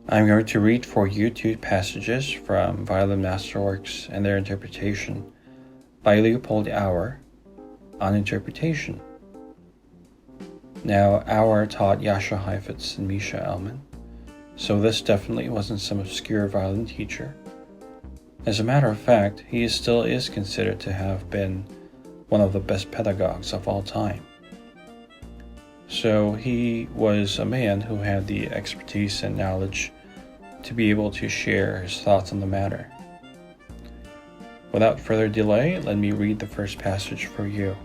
I'm going to read for you two passages from Violin Masterworks and their interpretation by Leopold Auer on interpretation. Now, Auer taught Jascha Heifetz and Misha Elman, so this definitely wasn't some obscure violin teacher. As a matter of fact, he still is considered to have been one of the best pedagogues of all time. So he was a man who had the expertise and knowledge to be able to share his thoughts on the matter. Without further delay, let me read the first passage for you.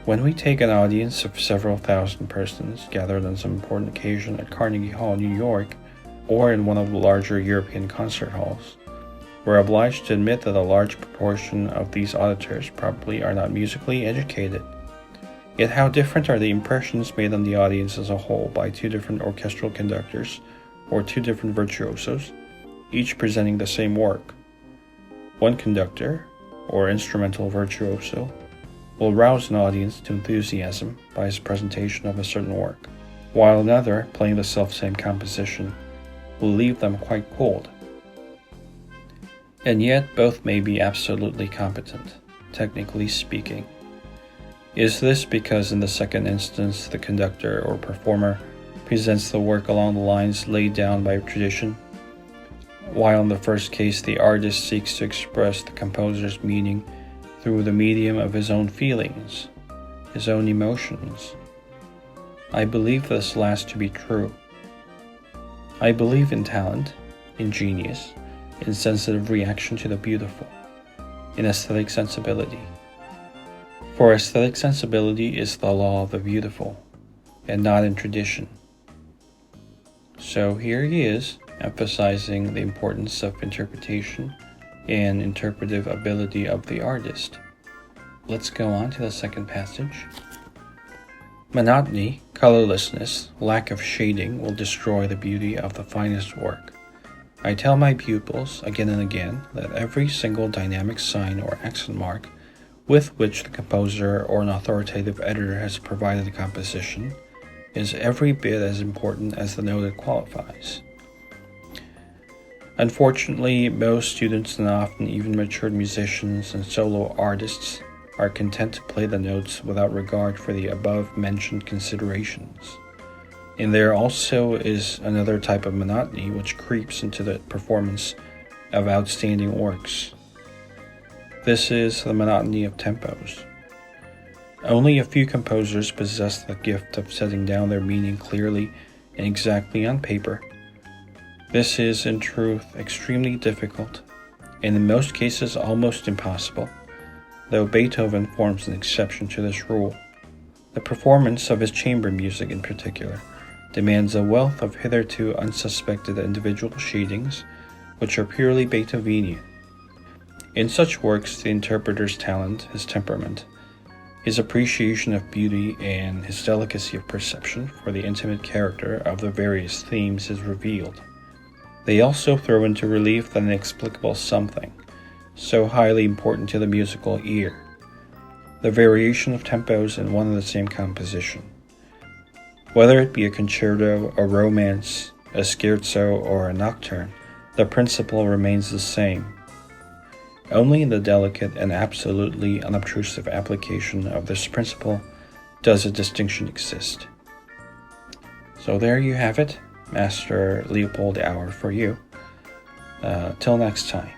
When we take an audience of several thousand persons gathered on some important occasion at Carnegie Hall, New York, or in one of the larger European concert halls, we're obliged to admit that a large proportion of these auditors probably are not musically educated. Yet how different are the impressions made on the audience as a whole by two different orchestral conductors or two different virtuosos, each presenting the same work. One conductor, or instrumental virtuoso, will rouse an audience to enthusiasm by his presentation of a certain work, while another, playing the selfsame composition, will leave them quite cold. And yet both may be absolutely competent, technically speaking. Is this because in the second instance the conductor or performer presents the work along the lines laid down by tradition, while in the first case the artist seeks to express the composer's meaning through the medium of his own feelings, his own emotions? I believe this last to be true. I believe in talent, in genius, in sensitive reaction to the beautiful, in aesthetic sensibility. For aesthetic sensibility is the law of the beautiful, and not in tradition. So here he is, emphasizing the importance of interpretation and interpretive ability of the artist. Let's go on to the second passage. Monotony, colorlessness, lack of shading will destroy the beauty of the finest work. I tell my pupils again and again that every single dynamic sign or accent mark with which the composer or an authoritative editor has provided a composition is every bit as important as the note it qualifies. Unfortunately, most students and often even matured musicians and solo artists are content to play the notes without regard for the above-mentioned considerations. And there also is another type of monotony which creeps into the performance of outstanding works. This is the monotony of tempos. Only a few composers possess the gift of setting down their meaning clearly and exactly on paper. This is, in truth, extremely difficult, and in most cases almost impossible, though Beethoven forms an exception to this rule. The performance of his chamber music in particular demands a wealth of hitherto unsuspected individual shadings which are purely Beethovenian. In such works, the interpreter's talent, his temperament, his appreciation of beauty, and his delicacy of perception for the intimate character of the various themes is revealed. They also throw into relief that inexplicable something, so highly important to the musical ear, the variation of tempos in one and the same composition. Whether it be a concerto, a romance, a scherzo, or a nocturne, the principle remains the same. Only in the delicate and absolutely unobtrusive application of this principle does a distinction exist. So there you have it, Master Leopold Auer for you. Till next time.